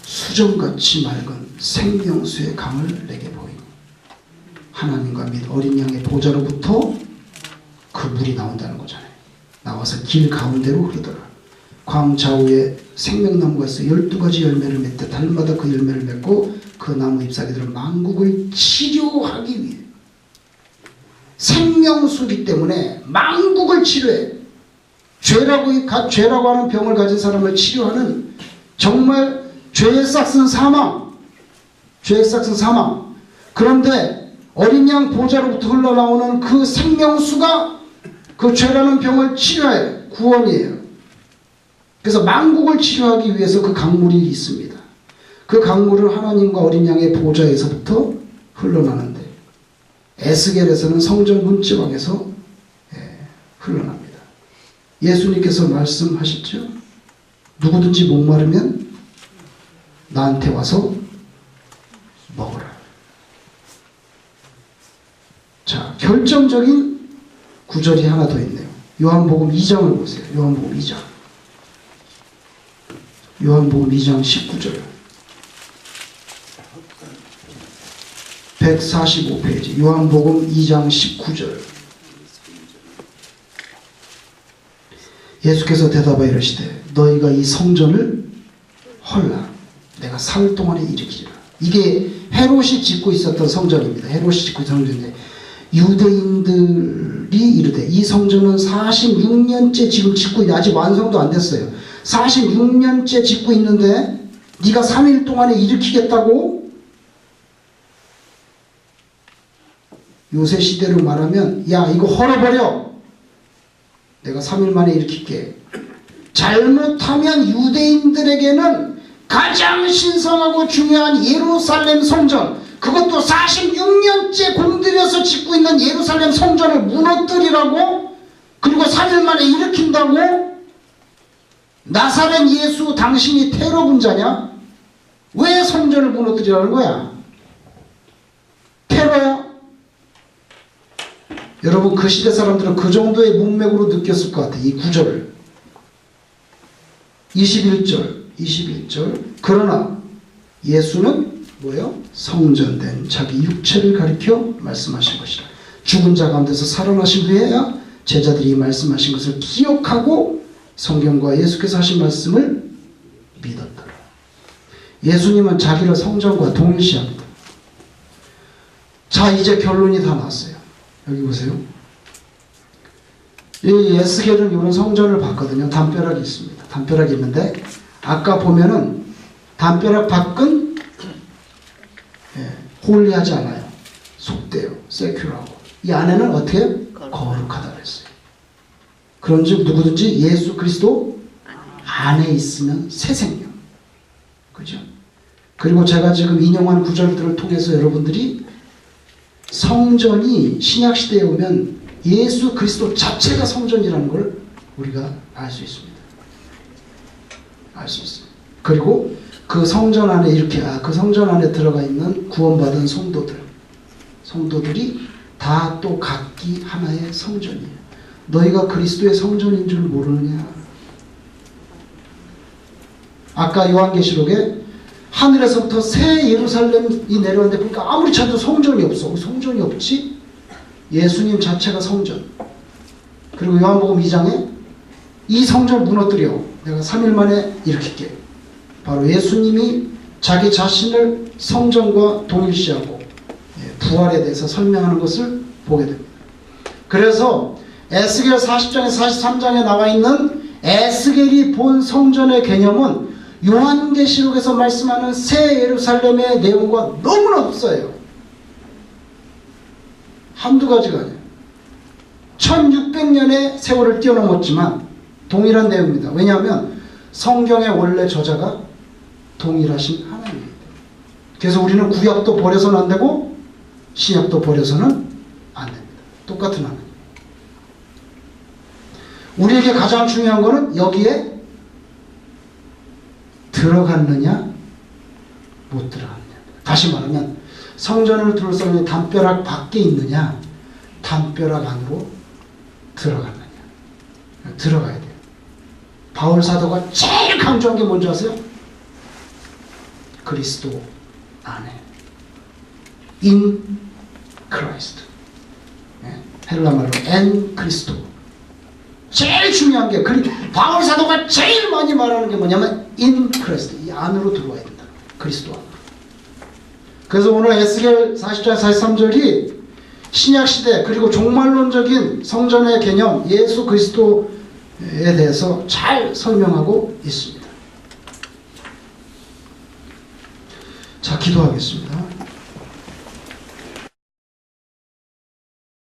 수정같이 맑은 생명수의 강을 내게 보이니 하나님과 및 어린 양의 보좌로부터 그 물이 나온다는 거잖아요. 나와서 길 가운데로 흐르더라. 광 좌우에 생명나무가 있어 12가지 열매를 맺되 달마다 그 열매를 맺고 그 나무 잎사귀들은 만국을 치료하기 위해, 생명수기 때문에 만국을 치료해. 죄라고 하는 병을 가진 사람을 치료하는, 정말 죄의 싹슨 사망, 그런데 어린 양 보좌로부터 흘러나오는 그 생명수가 그 죄라는 병을 치료해. 구원이에요. 그래서 만국을 치료하기 위해서 그 강물이 있습니다. 그 강물은 하나님과 어린 양의 보좌에서부터 흘러나는데, 에스겔에서는 성전 문지방에서 흘러납니다. 예수님께서 말씀하셨죠. 누구든지 목마르면 나한테 와서 먹으라. 자, 결정적인 구절이 하나 더 있네요. 요한복음 2장을 보세요. 요한복음 2장. 요한복음 2장 19절. 145페이지. 요한복음 2장 19절. 예수께서 대답하여 이르시되 너희가 이 성전을 헐라. 내가 사흘 동안에 일으키리라. 이게 헤롯이 짓고 있었던 성전입니다. 헤롯이 짓고 있었던 성전인데, 유대인들이 이르되 이 성전은 46년째 지금 짓고 있는데 아직 완성도 안 됐어요. 46년째 짓고 있는데 네가 3일 동안에 일으키겠다고? 요새 시대로 말하면 야 이거 헐어버려. 내가 3일 만에 일으킬게. 잘못하면 유대인들에게는 가장 신성하고 중요한 예루살렘 성전, 그것도 46년째 공들여서 짓고 있는 예루살렘 성전을 무너뜨리라고? 그리고 3일 만에 일으킨다고? 나사렛 예수 당신이 테러 분자냐? 왜 성전을 무너뜨리라는 거야? 테러야? 여러분, 그 시대 사람들은 그 정도의 문맥으로 느꼈을 것 같아요. 이 구절을. 21절. 그러나 예수는 뭐예요? 성전된 자기 육체를 가리켜 말씀하신 것이다. 죽은 자 가운데서 살아나신 후에야 제자들이 말씀하신 것을 기억하고 성경과 예수께서 하신 말씀을 믿었더라. 예수님은 자기를 성전과 동일시합니다. 자, 이제 결론이 다 나왔어요. 여기 보세요. 이 에스겔은 이런 성전을 봤거든요. 담벼락이 있습니다. 담벼락이 있는데 아까 보면은 담벼락 밖은 홀리하지 않아요. 속돼요. 세큐라고. 이 안에는 어떻게? 거룩하다 그랬어요. 그런즉 누구든지 예수 그리스도 안에 있으면 새 생명. 그죠? 그리고 제가 지금 인용한 구절들을 통해서 여러분들이 성전이 신약시대에 오면 예수 그리스도 자체가 성전이라는 걸 우리가 알 수 있습니다. 알 수 있어요. 그리고 그 성전 안에 이렇게 그 성전 안에 들어가 있는 구원받은 성도들이 다 또 각기 하나의 성전이에요. 너희가 그리스도의 성전인 줄 모르느냐? 아까 요한계시록에 하늘에서부터 새 예루살렘이 내려왔는데 보니까 아무리 찾아도 성전이 없어. 성전이 없지? 예수님 자체가 성전. 그리고 요한복음 2장에 이 성전을 무너뜨려 내가 3일 만에 일으킬게. 바로 예수님이 자기 자신을 성전과 동일시하고 부활에 대해서 설명하는 것을 보게 됩니다. 그래서 에스겔 40장에 43장에 나와 있는 에스겔이 본 성전의 개념은 요한계시록에서 말씀하는 새 예루살렘의 내용과 너무나 흡사해요. 한두 가지가 아니에요. 1600년의 세월을 뛰어넘었지만 동일한 내용입니다. 왜냐하면 성경의 원래 저자가 동일하신 하나님입니다. 그래서 우리는 구약도 버려서는 안 되고 신약도 버려서는 안 됩니다. 똑같은 하나님. 우리에게 가장 중요한 것은 여기에 들어갔느냐 못 들어갔느냐. 다시 말하면 성전을 둘러싸는 담벼락 밖에 있느냐 담벼락 안으로 들어갔느냐. 들어가야 돼요. 바울 사도가 제일 강조한 게 뭔지 아세요? 그리스도 안에. In Christ. 헬라 말로 en 크리스도. 제일 중요한 게 바울 사도가 제일 많이 말하는 게 뭐냐면 in Christ. 이 안으로 들어와야 된다. 그리스도 안으로. 그래서 오늘 에스겔 40장 43절이 신약시대 그리고 종말론적인 성전의 개념 예수 그리스도에 대해서 잘 설명하고 있습니다. 자, 기도하겠습니다.